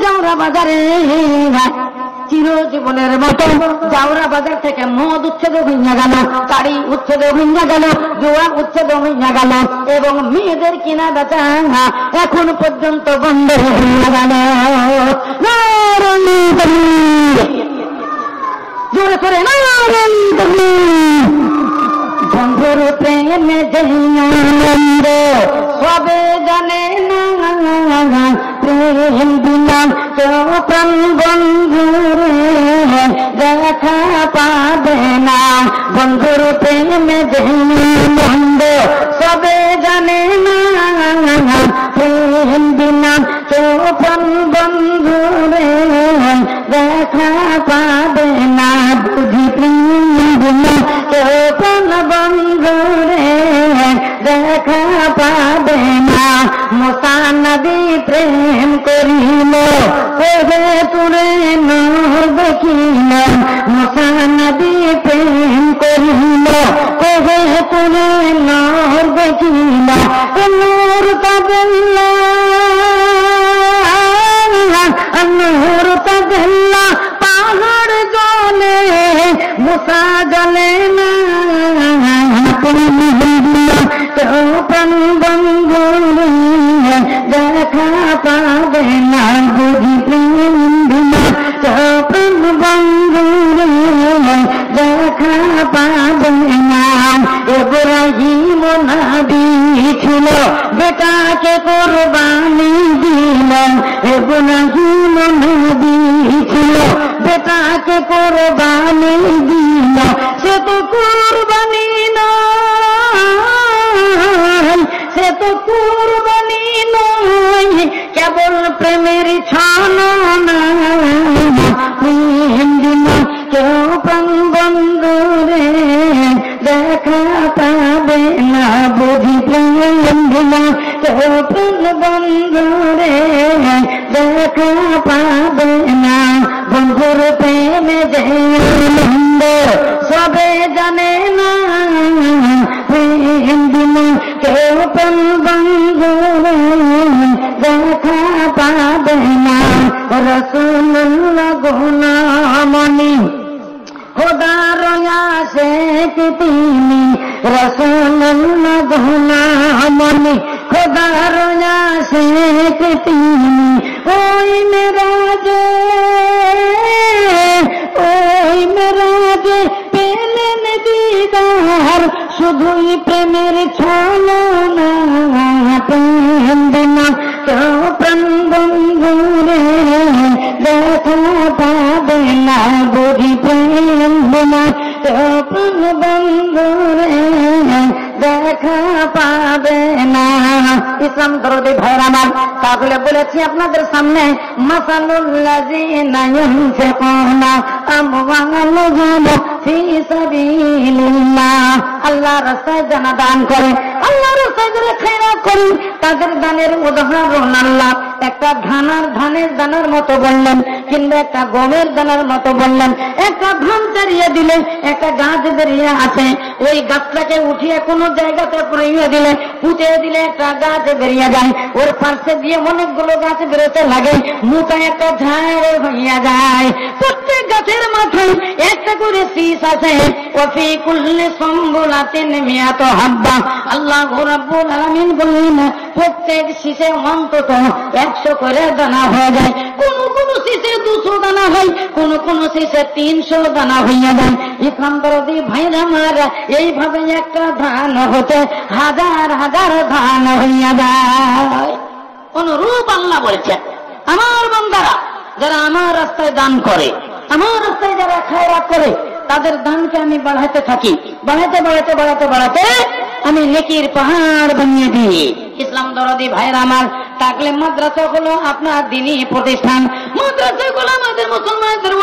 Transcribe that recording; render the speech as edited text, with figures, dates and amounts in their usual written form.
জাউরা বাজারে চিরজীবনের মতো জাউরা বাজার থেকে মদ উচ্ছেদ হইয়া গেল, তাড়ি উচ্ছেদ হইয়া গেল, জুয়া উচ্ছেদ হইয়া গেল, এবং মেয়েদের কিনা বেচা এখন পর্যন্ত বন্ধ হইয়া গেল। জোরে করে বন্ধুর প্রেমে আনন্দ সবে জানে না, প্রেম দিলাম কেউ প্রাণ বন্ধুরে দেখা পাবে না। বন্ধুর প্রেমে আনন্দ সবে জানে না, প্রেম দিলাম কেউ প্রাণ বন্ধুরে দেখা পাবে না। বুঝি প্রেম দিলাম কেউ প্রাণ বন্ধুরে দেখা পাবে না। মুসা নবী প্রেম করিল ওহে তুরে নূর দেখিল, মুসা নবী প্রেম করিল ওহে তুরে নূর দেখিল। নূর তাজল্লা নূর তাজল্লা পাহাড় জলে মুসা জলে না। প্রাণ বন্ধুরে দেখা পাবে না। বুঝি প্রেম দিলা প্রাণ বন্ধুরে দেখা পাবে না। ইব্রাহিম নবী ছিল বেটাকে কোরবানি দিল, ইব্রাহিম নবী ছিল বেটাকে কোরবানি দিল। সে তো কোরবানি নয়, সে তো কোরবানি নয়, কেবল প্রেমের ছলনা। প্রেম দিল কেউ প্রাণ বন্ধুরে দেখা পাবে না। বুঝি প্রেম দিল কেউ প্রাণ বন্ধুরে দেখা পাবে না। বন্ধুর প্রেমে আনন্দ সবে জানে না, প্রেম দিল কেউ প্রাণ বন্ধুরে দেখা পাবে না। রাসূলুল্লাহ গুনামনি খোদার আশিক তিনি, রাসূলুল্লাহ গুনামনি খোদার আশিক তিনি। ওই মেরাজে পেলেন দিদার শুধুই প্রেমের ছলনা। প্রেম দিলা কেউ প্রাণ বন্ধুরে দেখা পাবে না। বুঝি প্রেম দিলা কেউ প্রাণ বন্ধুরে দেখা পাবে না। ইসলাম দরদি ভাইরা আমার, তাহলে বলেছি আপনাদের সামনে মাসালুল্লাযিনা ইউনফিকুনা আমওয়ালাহুম ফি সাবিলিল্লাহ, আল্লাহর রাস্তায় যারা দান করে, আল্লাহর রাস্তায় যারা খেয়রাত করে, তাদের দানের উদাহরণ আল্লাহ একটা ধানের দানার মতো বললেন, কিংবা একটা গমের দানার মতো বললেন। একটা ধান চারিয়ে দিলে একটা গাছ বেরিয়ে আসে, ওই গাছটাকে উঠিয়ে কোনো জায়গাতে পুড়িয়ে দিলে, পুঁতে দিলে একটা গাছ বেরিয়ে যায়, ওর পাশে দিয়ে অনেকগুলো গাছ বেরোতে লাগে, মোটা একটা ঝাড় হইয়া যায়। প্রত্যেক গাছের মাথায় একটা করে শীষ আছে। ওফি কুল্লি সুম্বুলাতিন মিয়াতু হাব্বা, আল্লাহু রাব্বুল আলামিন বলেন প্রত্যেক শীষে অন্তত 100 করে দানা হয়ে যায়। কোন কোন শীষে 200 দানা হয়, কোন কোন শীষে 300 দানা হইয়া যায়। ইসলাম দরদি ভাইরা আমার, এইভাবে একটা ধান হতে হাজার হাজার ধান হইয়া যায়। অনুরূপ আল্লাহ বলেছেন, আমার বান্দারা যারা আমার রাস্তায় দান করে, আমার রাস্তায় যারা খেয়রাত করে, তাদের দানকে আমি বাড়াতে থাকি। বাড়াতে বাড়াতে বাড়াতে বাড়াতে আমি নেকির পাহাড় বানিয়ে দিই। ইসলাম দরদি ভাইরা আমার, তাকলিম মাদ্রাসা হলো আপনার দ্বীনি প্রতিষ্ঠান। মাদ্রাসা হলো আমাদের মুসলমানদের